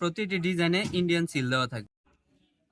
প্রতিটি ডিজাইনে Indian seal দেওয়া থাকে।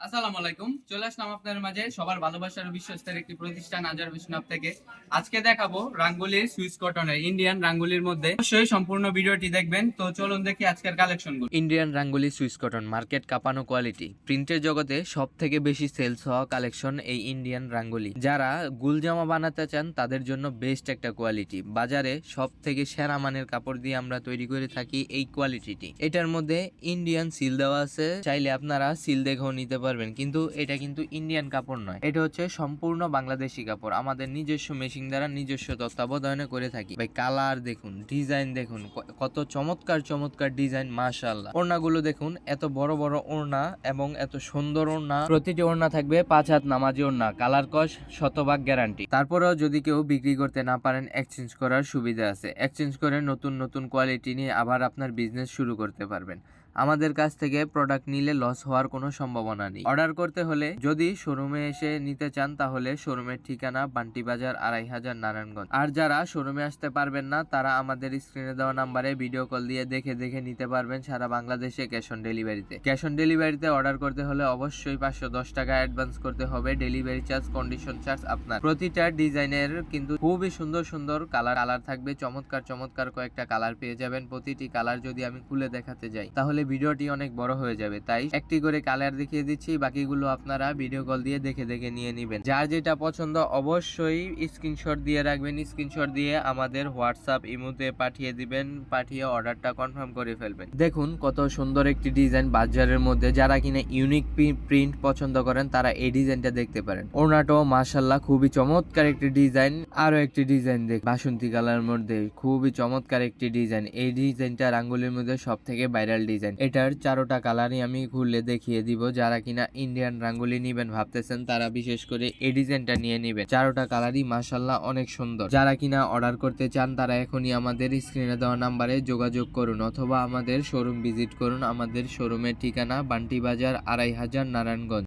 আসসালামু আলাইকুম, চলে আসলাম আপনাদের মাঝে সবার ভালোবাসার বিশ্বস্তের একটি প্রতিষ্ঠান আজার বিষ্ণব থেকে। আজকে দেখাবো রাঙ্গুলির সুইস কটনের ইন্ডিয়ান রাঙ্গুলির মধ্যে। অবশ্যই সম্পূর্ণ ভিডিওটি দেখবেন। তো চলুন দেখি আজকের কালেকশনগুলো। ইন্ডিয়ান রাঙ্গুলি সুইস কটন, মার্কেট কাঁপানো কোয়ালিটি, প্রিন্টের জগতে সব থেকে বেশি সেলস হওয়া কালেকশন এই ইন্ডিয়ান রাঙ্গুলি। যারা গুলজামা বানাতে চান তাদের জন্য বেস্ট একটা কোয়ালিটি। বাজারে সব থেকে সেরা মানের কাপড় দিয়ে আমরা তৈরি করে থাকি এই কোয়ালিটিটি। এটার মধ্যে ইন্ডিয়ান সিল দেওয়া আছে, চাইলে আপনারা সিল দেখেও নিতে পারবেন, কিন্তু এটা কিন্তু ইন্ডিয়ান কাপড় নয়, এটা হচ্ছে সম্পূর্ণ বাংলাদেশি কাপড়। আমাদের নিজস্ব মেশিন দ্বারা নিজস্ব তত্ত্বাবধানে করে থাকি। ভাই কালার দেখুন, ডিজাইন দেখুন, কত চমৎকার চমৎকার ডিজাইন, মাশাআল্লাহ। ওড়নাগুলো দেখুন, এত বড় বড় ওড়না এবং এত সুন্দর ওড়না। প্রতিটি ওড়না থাকবে 5 হাত নামাজি ওড়না, কালার কস শতভাগ গ্যারান্টি। তারপরেও যদি কেউ বিক্রি করতে না পারেন, এক্সচেঞ্জ করার সুবিধা আছে। এক্সচেঞ্জ করে নতুন নতুন কোয়ালিটি নিয়ে আবার আপনার বিজনেস শুরু করতে পারবেন। আমাদের কাছ থেকে প্রোডাক্ট নিলে লস হওয়ার কোনো সম্ভাবনা নেই। অর্ডার করতে হলে যদি শোরুমে এসে নিতে চান তাহলে শোরুমের ঠিকানা বান্টি বাজার 2500 নারায়ণগঞ্জ। আর যারা শোরুমে আসতে পারবেন না তারা আমাদের স্ক্রিনে দেওয়া নাম্বারে ভিডিও কল দিয়ে দেখে দেখে নিতে পারবেন সারা বাংলাদেশে ক্যাশ অন ডেলিভারিতে। ক্যাশ অন ডেলিভারিতে অর্ডার করতে হলে অবশ্যই 510 টাকা অ্যাডভান্স করতে হবে। ডেলিভারি চার্জ, কন্ডিশন চার্জ আপনার। প্রতিটা ডিজাইনের কিন্তু খুবই সুন্দর সুন্দর কালার থাকবে, চমৎকার চমৎকার কয়েকটা কালার পেয়ে যাবেন। প্রতিটি কালার যদি আমি খুলে দেখাতে যাই তাহলে ভিডিওটি অনেক বড় হয়ে যাবে, তাই একটি করে কালার দেখিয়ে দিচ্ছি, বাকিগুলো আপনারা ভিডিও কল দিয়ে দেখে দেখে নিয়ে নেবেন। যার যেটা পছন্দ অবশ্যই স্ক্রিনশট দিয়ে রাখবেন। স্ক্রিনশট দিয়ে আমাদের হোয়াটসঅ্যাপ ইমোতে পাঠিয়ে দিবেন, পাঠিয়ে অর্ডারটা কনফার্ম করে ফেলবেন। দেখুন কত সুন্দর একটি ডিজাইন বাজারের মধ্যে। যারা কিনা ইউনিক প্রিন্ট পছন্দ করেন তারা এই ডিজাইনটা দেখতে পারেন। ওড়নাটাও মাশাআল্লাহ খুবই চমৎকার একটি ডিজাইন। আরো একটি ডিজাইন দেখ, বাসন্তী কালার মধ্যে খুবই চমৎকার একটি ডিজাইন। এই ডিজাইনটা রাঙ্গুলির মধ্যে সব থেকে ভাইরাল ডিজাইন। এটার 4টা কালারই আমি খুলে দেখিয়ে দিব। যারা কিনা ইন্ডিয়ান রাঙ্গুলি নিবেন ভাবতেছেন তারা বিশেষ করে এই ডিজাইনটা নিয়ে নিবেন। 4টা কালারই মাশাআল্লাহ অনেক সুন্দর। যারা কিনা অর্ডার করতে চান তারা এখনই আমাদের স্ক্রিনে দেওয়া নাম্বারে যোগাযোগ করুন অথবা আমাদের শোরুম ভিজিট করুন। আমাদের শোরুমের ঠিকানা বান্টি বাজার 2500 নারায়ণগঞ্জ।